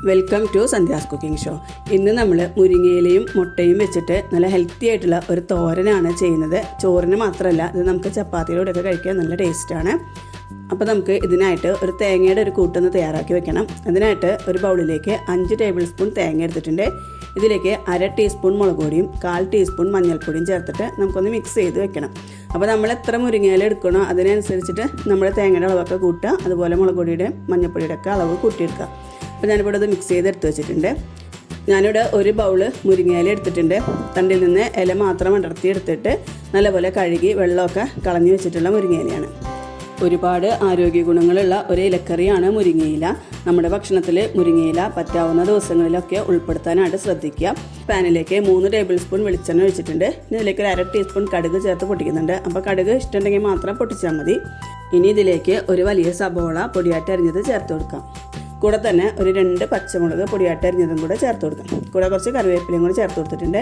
Welcome to Sandhya's cooking show. ഇന്ന് നമ്മൾ മുരിങ്ങയിലയും മുട്ടയും വെച്ചിട്ട് നല്ല ഹെൽത്തി ആയിട്ടുള്ള ഒരു തോരനാണ് ചെയ്യുന്നത്. ചോറിന് മാത്രമല്ല, ഇത് നമുക്ക് ചപ്പാത്തിയിലൂടെയൊക്കെ കഴിക്കാൻ നല്ല ടേസ്റ്റാണ്. അപ്പോൾ നമുക്ക് ഇതിനായിട്ട് ഒരു തേങ്ങയുടെ ഒരു കൂട്ടൊന്ന് തയ്യാറാക്കി വെക്കണം. അതിനായിട്ട് ഒരു ബൗളിലേക്ക് 5 ടേബിൾ സ്പൂൺ തേങ്ങ എടുത്തിട്ടുണ്ട്. ഇതിലേക്ക് 1/2 ടീസ്പൂൺ മുളക് പൊടിയും 1/4 ടീസ്പൂൺ മഞ്ഞൾപ്പൊടിയും ചേർത്തിട്ട് നമുക്കൊന്ന് മിക്സ് ചെയ്ത് വെക്കണം. അപ്പോൾ നമ്മൾ എത്ര മുരിങ്ങയില എടുക്കണോ അതിനനുസരിച്ചിട്ട് നമ്മൾ തേങ്ങയുടെ അളവൊക്കെ കൂട്ടുക, അതുപോലെ മുളക് പൊടിയുടെ മഞ്ഞൾപ്പൊടിയുടെ ഒക്കെ അളവ് കൂട്ടിയെടുക്കുക. അപ്പോൾ ഞാനിവിടെ ഇത് മിക്സ് ചെയ്തെടുത്ത് വെച്ചിട്ടുണ്ട്. ഞാനിവിടെ ഒരു ബൗള് മുരിങ്ങയില എടുത്തിട്ടുണ്ട്. തണ്ടിൽ നിന്ന് ഇല മാത്രം അടർത്തി എടുത്തിട്ട് നല്ലപോലെ കഴുകി വെള്ളമൊക്കെ കളഞ്ഞു വെച്ചിട്ടുള്ള മുരിങ്ങയിലയാണ്. ഒരുപാട് ആരോഗ്യ ഗുണങ്ങളുള്ള ഒരു ഇലക്കറിയാണ് മുരിങ്ങയില. നമ്മുടെ ഭക്ഷണത്തിൽ മുരിങ്ങയില പറ്റാവുന്ന ദിവസങ്ങളിലൊക്കെ ഉൾപ്പെടുത്താനായിട്ട് ശ്രദ്ധിക്കുക. പാനിലേക്ക് 3 ടേബിൾ സ്പൂൺ വെളിച്ചെണ്ണ ഒഴിച്ചിട്ടുണ്ട്. ഇതിലേക്ക് 1/2 ടീസ്പൂൺ കടുക് ചേർത്ത് പൊട്ടിക്കുന്നുണ്ട്. അപ്പോൾ കടുക് ഇഷ്ടമുണ്ടെങ്കിൽ മാത്രം പൊട്ടിച്ചാൽ മതി. ഇനി ഇതിലേക്ക് ഒരു വലിയ സബോള പൊടിയായിട്ട് അരിഞ്ഞത് ചേർത്ത് കൊടുക്കാം. കൂടെ തന്നെ ഒരു 2 പച്ചമുളക് പൊടിയായിട്ട് അരിഞ്ഞതും കൂടെ ചേർത്ത് കൊടുക്കാം. കൂടെ കുറച്ച് കറിവേപ്പിലയും കൂടെ ചേർത്ത് കൊടുത്തിട്ടുണ്ട്.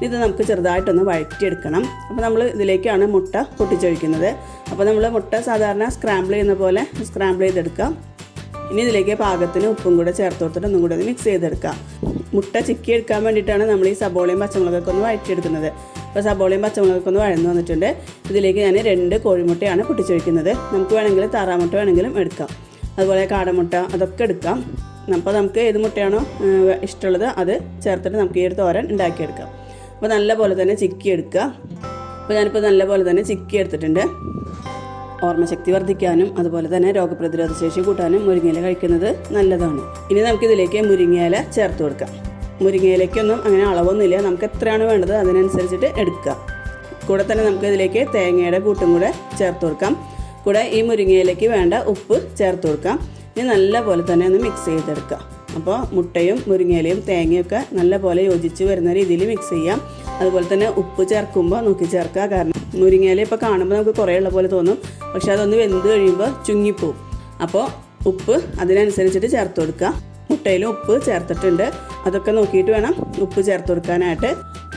ഇത് നമുക്ക് ചെറുതായിട്ടൊന്ന് വഴറ്റിയെടുക്കണം. അപ്പോൾ നമ്മൾ ഇതിലേക്കാണ് മുട്ട പൊട്ടിച്ചൊഴിക്കുന്നത്. അപ്പോൾ നമ്മൾ മുട്ട സാധാരണ സ്ക്രാമ്പിൾ ചെയ്യുന്ന പോലെ സ്ക്രാമ്പിൾ ചെയ്തെടുക്കാം. ഇനി ഇതിലേക്ക് പാകത്തിന് ഉപ്പും കൂടെ ചേർത്ത് കൊടുത്തിട്ട് ഒന്നും കൂടെ മിക്സ് ചെയ്തെടുക്കാം. മുട്ട ചിക്കി എടുക്കാൻ വേണ്ടിയിട്ടാണ് നമ്മൾ ഈ സബോളയും പച്ചമുളകൊക്കെ ഒന്ന് വഴറ്റിയെടുക്കുന്നത്. അപ്പോൾ സബോളയും പച്ചമുളകൊക്കെ ഒന്ന് വഴന്നു വന്നിട്ടുണ്ട്. ഇതിലേക്ക് ഞാൻ 2 കോഴിമുട്ടയാണ് പൊട്ടിച്ചൊഴിക്കുന്നത്. നമുക്ക് വേണമെങ്കിൽ താറാമുട്ട വേണമെങ്കിലും എടുക്കാം, അതുപോലെ കാടമുട്ട അതൊക്കെ എടുക്കാം. അപ്പോൾ നമുക്ക് ഏത് മുട്ടയാണോ ഇഷ്ടമുള്ളത് അത് ചേർത്തിട്ട് നമുക്ക് ഈ ഒരു തോരൻ ഉണ്ടാക്കിയെടുക്കാം. അപ്പോൾ നല്ലപോലെ തന്നെ ചിക്കി എടുക്കുക. അപ്പോൾ ഞാനിപ്പോൾ നല്ലപോലെ തന്നെ ചിക്കി എടുത്തിട്ടുണ്ട്. ഓർമ്മശക്തി വർദ്ധിക്കാനും അതുപോലെ തന്നെ രോഗപ്രതിരോധ ശേഷി കൂട്ടാനും മുരിങ്ങയില കഴിക്കുന്നത് നല്ലതാണ്. ഇനി നമുക്കിതിലേക്ക് മുരിങ്ങയില ചേർത്ത് കൊടുക്കാം. മുരിങ്ങയിലേക്കൊന്നും അങ്ങനെ അളവൊന്നുമില്ല, നമുക്ക് എത്രയാണ് വേണ്ടത് അതിനനുസരിച്ചിട്ട് എടുക്കുക. കൂടെ തന്നെ നമുക്ക് ഇതിലേക്ക് തേങ്ങയുടെ കൂട്ടും കൂടെ ചേർത്ത് കൊടുക്കാം. കൂടെ ഈ മുരിങ്ങയിലേക്ക് വേണ്ട ഉപ്പ് ചേർത്ത് കൊടുക്കാം. ഇനി നല്ലപോലെ തന്നെ ഒന്ന് മിക്സ് ചെയ്തെടുക്കുക. അപ്പോൾ മുട്ടയും മുരിങ്ങയിലയും തേങ്ങയൊക്കെ നല്ലപോലെ യോജിച്ച് വരുന്ന രീതിയിൽ മിക്സ് ചെയ്യാം. അതുപോലെ തന്നെ ഉപ്പ് ചേർക്കുമ്പോൾ നോക്കി ചേർക്കുക. കാരണം മുരിങ്ങയില ഇപ്പോൾ കാണുമ്പോൾ നമുക്ക് കുറേ ഉള്ള പോലെ തോന്നും, പക്ഷെ അതൊന്ന് വെന്ത് കഴിയുമ്പോൾ ചുങ്ങിപ്പോവും. അപ്പോൾ ഉപ്പ് അതിനനുസരിച്ചിട്ട് ചേർത്ത് കൊടുക്കുക. മുട്ടയിലും ഉപ്പ് ചേർത്തിട്ടുണ്ട്, അതൊക്കെ നോക്കിയിട്ട് വേണം ഉപ്പ് ചേർത്ത് കൊടുക്കാനായിട്ട്.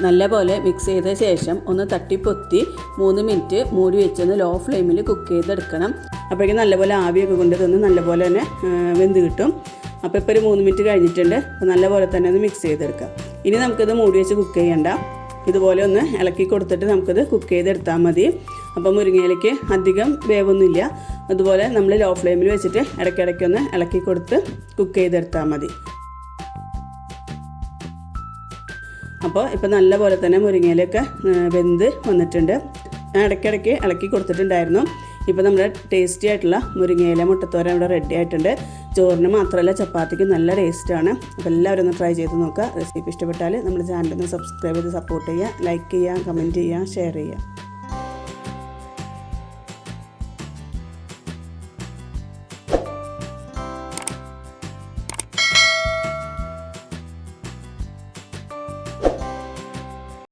നല്ലപോലെ മിക്സ് ചെയ്ത ശേഷം ഒന്ന് തട്ടിപ്പൊത്തി 3 മിനിറ്റ് മൂടി വെച്ചൊന്ന് ലോ ഫ്ലെയിമിൽ കുക്ക് ചെയ്തെടുക്കണം. അപ്പോഴേക്കും നല്ലപോലെ ആവിയൊക്കെ കൊണ്ട് ഇതൊന്ന് നല്ലപോലെ തന്നെ വെന്ത് കിട്ടും. അപ്പോൾ ഇപ്പോൾ ഒരു 3 മിനിറ്റ് കഴിഞ്ഞിട്ടുണ്ട്. അപ്പോൾ നല്ലപോലെ തന്നെ ഒന്ന് മിക്സ് ചെയ്തെടുക്കാം. ഇനി നമുക്കിത് മൂടി വെച്ച് കുക്ക് ചെയ്യണ്ട, ഇതുപോലെ ഒന്ന് ഇളക്കി കൊടുത്തിട്ട് നമുക്കിത് കുക്ക് ചെയ്തെടുത്താൽ മതി. അപ്പോൾ മുരിങ്ങയിലേക്ക് അധികം വേവൊന്നുമില്ല. അതുപോലെ നമ്മൾ ലോ ഫ്ലെയിമിൽ വെച്ചിട്ട് ഇടയ്ക്കിടയ്ക്കൊന്ന് ഇളക്കി കൊടുത്ത് കുക്ക് ചെയ്തെടുത്താൽ മതി. അപ്പോൾ ഇപ്പോൾ നല്ലപോലെ തന്നെ മുരിങ്ങയിലൊക്കെ വെന്ത് വന്നിട്ടുണ്ട്. ഞാൻ ഇടയ്ക്കിടയ്ക്ക് ഇളക്കി കൊടുത്തിട്ടുണ്ടായിരുന്നു. ഇപ്പോൾ നമ്മുടെ ടേസ്റ്റി ആയിട്ടുള്ള മുരിങ്ങയില മുട്ടത്തോരൻ ഇവിടെ റെഡി ആയിട്ടുണ്ട്. ചോറിന് മാത്രമല്ല ചപ്പാത്തിക്ക് നല്ല ടേസ്റ്റാണ്. അപ്പോൾ എല്ലാവരും ഒന്ന് ട്രൈ ചെയ്ത് നോക്കുക. റെസിപ്പി ഇഷ്ടപ്പെട്ടാൽ നമ്മുടെ ചാനലൊന്ന് സബ്സ്ക്രൈബ് ചെയ്ത് സപ്പോർട്ട് ചെയ്യുക, ലൈക്ക് ചെയ്യുക, കമൻറ്റ് ചെയ്യുക, ഷെയർ ചെയ്യുക.